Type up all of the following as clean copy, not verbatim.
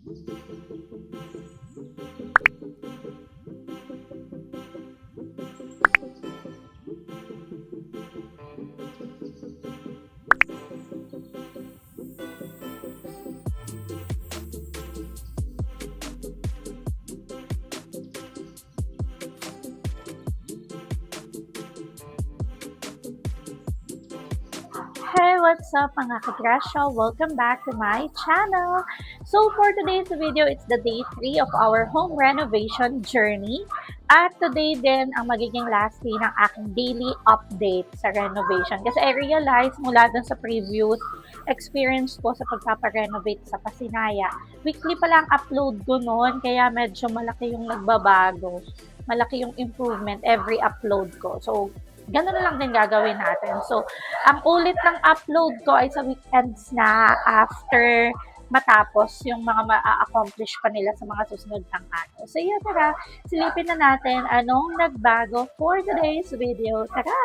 Hey, what's up mga kagrasya? Welcome back to my channel. So for today's video, it's the day 3 of our home renovation journey. At today din ang magiging last day ng aking daily update sa renovation. Kasi I realized mula dun sa previous experience ko sa pagpaparenovate sa Pasinaya, weekly pa lang upload ko noon, kaya medyo malaki yung nagbabago. Malaki yung improvement every upload ko. So, ganun na lang din gagawin natin. So, ang ulit ng upload ko ay sa weekends na after matapos yung mga ma-accomplish pa nila sa mga susunod ng araw. So, yun, tara, silipin na natin anong nagbago for today's video. Tara!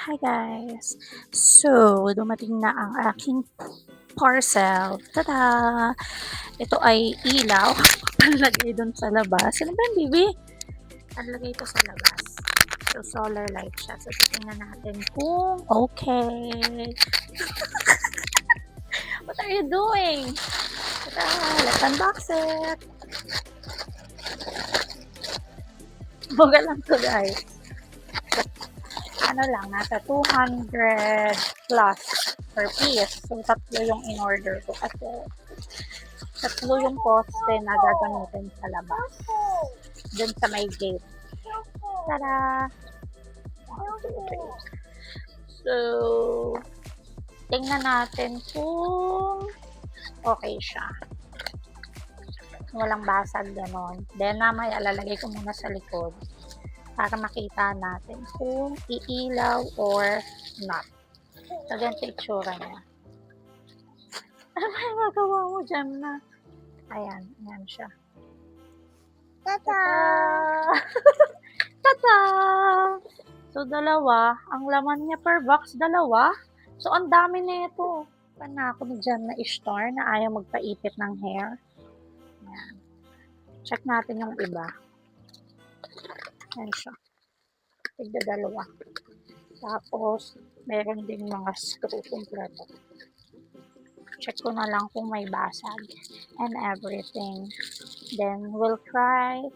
Hi guys! So, dumating na ang aking parcel. Tada! Ito ay ilaw. Panlagay dun sa labas. Ano ba yung baby? Panlagay ito sa labas. So, solar light siya. So, titingnan natin kung okay. What are you doing? Tada! Let's unbox it! Boga lang to guys. Ano lang, nasa 200 plus per piece. So, tatlo yung in-order ko. Kasi, tatlo yung poste na gagamitin sa labas. Dun sa may gate. Tada! So, tingnan natin kung okay siya. Walang basag, ganon. Then, mamaya lalagay ko muna sa likod para makita natin kung iilaw or not. So, ganito itsura niya. Ano ba yung magawa mo dyan na? Ayan, ayan siya. Tata! Tata! So, dalawa. Ang laman niya per box, dalawa. So, ang dami na ito. Pana ako na dyan na star na ayaw magpaipit ng hair. Ayan. Check natin yung iba. Ayan siya. Tigda dalawa. Tapos, meron din mga screw kompleto. Check ko na lang kung may basag and everything. Then, we'll try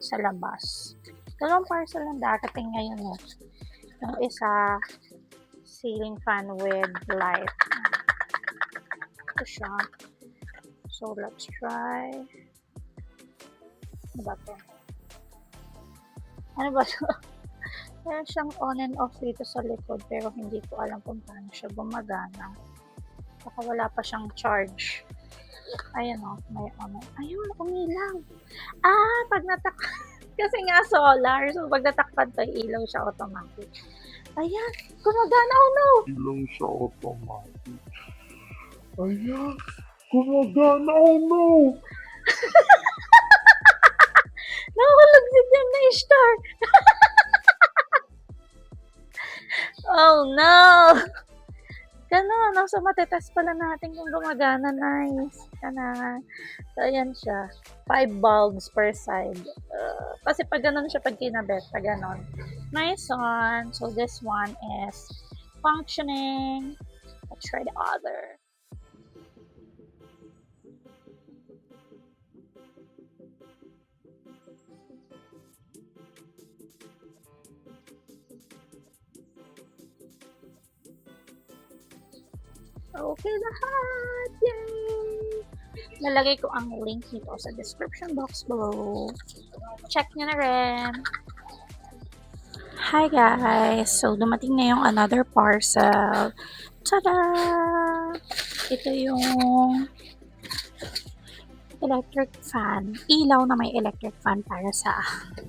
sa labas. Dalawang parcel ang darating ngayon eh. Yung isa, ceiling fan with light. Ito siya. So, let's try. Ano ba ito? Ano ba ito? Meron siyang on and off dito sa likod pero hindi ko alam kung paano siya gumagana. Baka wala pa siyang charge. Ayan o, may on. Ayun, umilaw. Pag kasi nga solar. So, pag natakpan to, ilaw siya automatic. Ayan, gumagana. Oh no! Ilaw siya automatic. Ayan, gumagana. Oh no! Nakakulog si Jem na star. Oh no! Ganon, so matitest pala natin kung gumagana. Nice. Ganon. So, ayan siya. 5 bulbs per side. Kasi pag ganon siya, pag kinabit, pag ganon. Nice one. So, this one is functioning. Let's try the other. Okay lahat! Yay! Lalagay ko ang link dito sa description box below. Check nyo na rin. Hi guys! So, dumating na yung another parcel. Tada! Ito yung electric fan. Ilaw na may electric fan para sa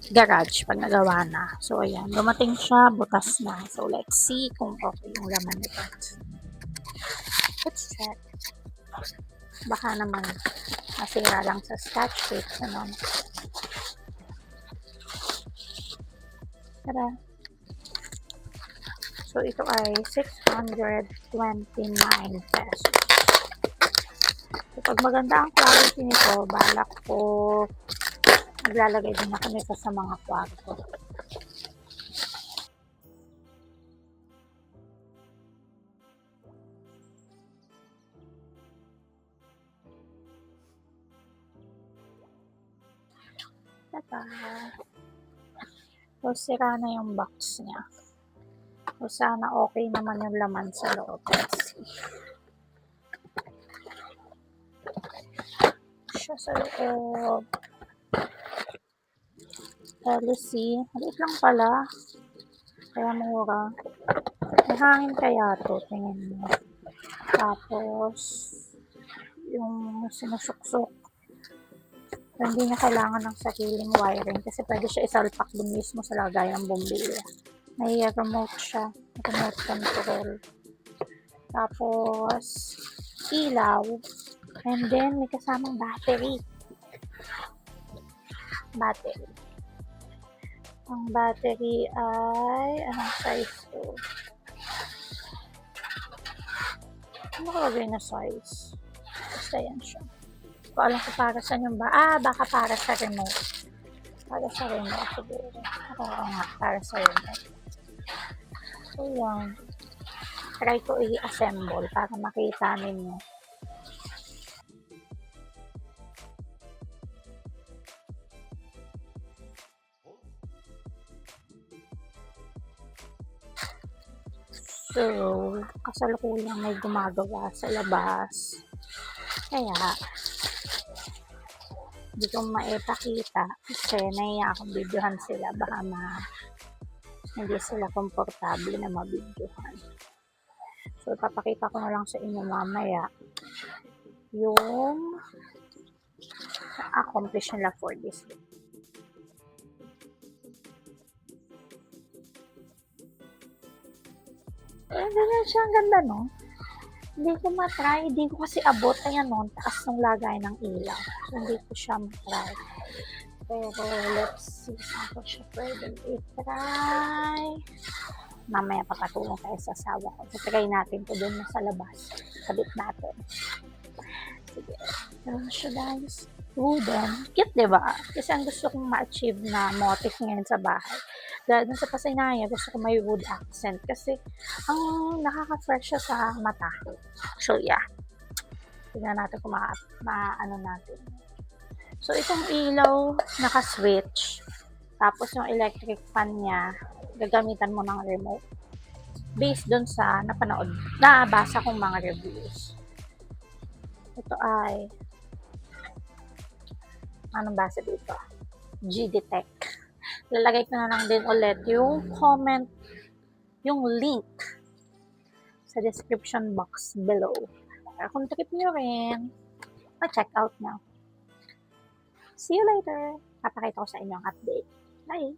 garage pag nagawa na. So, ayan. Dumating siya, butas na. So, let's see kung okay yung laman nito. Let's check. Baka naman masira lang sa scotch tape. Ano? Tara. So, ito ay 629 pesos. So, pag maganda ang quality nito, balak ko maglalagay din ako nito sa mga kwarto. Tata. So, sira na yung box niya. So, sana okay naman yung laman sa loob. Let's see. Siya sa loob. LC. Maliit lang pala. Kaya mura. May hangin kaya to. Tingin mo. Tapos, yung sinusuksok. So, hindi niya kailangan ng sariling wiring kasi pwede siya isalpak dun mismo sa lagay ng bumbilya. May remote siya. Remote control. Tapos, ilaw. And then, may kasamang battery. Battery. Ang battery ay, anong size to? Ano kalagay na size? Basta yan siya. Hindi ko alam kung para saan yung baka para sa remote. Para sa remote siguro. Oo nga, para sa remote. So, yan. Try ko i-assemble para makita ninyo. So, kasalukuyang may gumagawa sa labas. Kaya, hindi ko maipakita kasi naiya akong videohan sila. Baka hindi sila komportable na mabidyohan. So, papakita ko na lang sa inyo mamaya yung accomplish nila for this week. Ganyan siya, ang ganda, no? Hindi ko matry, hindi ko kasi abot. Ayan, no, taas ng lagay ng ilaw. So, hindi ko siya matry. Pero, let's see, saan ko siya pwede i-try. Mamaya papatulong tayo sa asawa ko. So, try natin ito dun sa labas. Kabit natin. Sige. Pero siya, guys. Wooden. Cute, diba? Kasi ang gusto kong ma-achieve na motif ngayon sa bahay. Dahil dun sa pasinaya, gusto ko may wood accent. Kasi, ang nakaka-fresh siya sa mata. So, yeah. Tignan natin kung ano natin. So, itong ilaw, naka-switch. Tapos, yung electric fan niya, gagamitan mo ng remote. Based dun sa nabasa kong mga reviews. Ito ay, anong basa dito? GDTech. Lalagay ko na lang din ulit yung comment, yung link sa description box below. Para kung trip nyo rin, check out na. See you later. Papakita ko sa inyo ang update. Bye!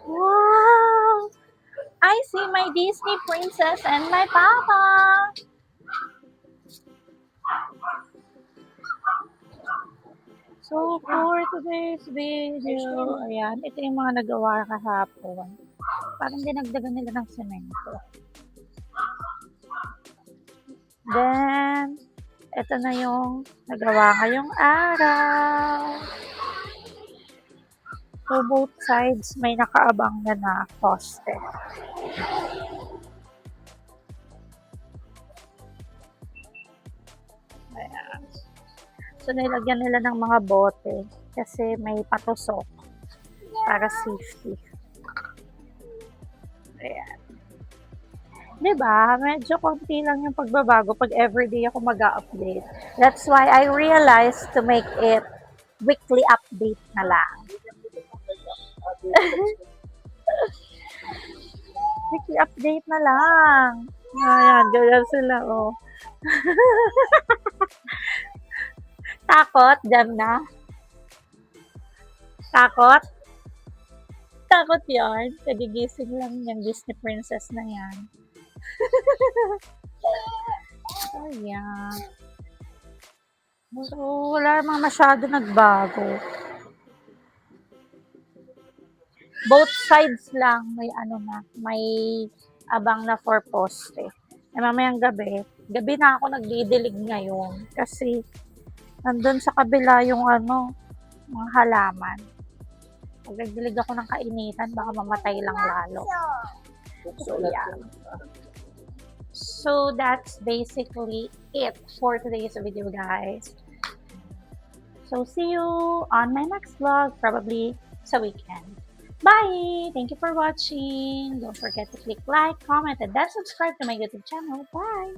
Wow! I see my Disney princess and my papa! So, for today's video, ayan, ito yung mga nagawa kahapon. Parang dinagdagan nila ng semento. Then, ito na yung nagawa ngayong araw. So, both sides may nakaabang na poste. Ayan. So, nilagyan nila ng mga bote kasi may patusok para safety. Ayan. Diba? Medyo konti lang yung pagbabago pag everyday ako mag-update. That's why I realized to make it weekly update na lang. Paki-update na lang. Ayan, ganyan sila, oh. Takot, diyan na. Takot? Takot yarn. Kagigising lang yung Disney princess na yan. Ayan. So, wala namang masyado nagbago. Both sides lang may ano na, may abang na for poste. Eh, mamayang gabi na ako nagdidilig ngayon kasi nandun sa kabila yung ano, mga halaman. Pag nagdilig ako ng kainitan, baka mamatay lang lalo. So, yeah. So, that's basically it for today's video, guys. So, see you on my next vlog, probably sa weekend. Bye! Thank you for watching. Don't forget to click like, comment, and then subscribe to my YouTube channel. Bye!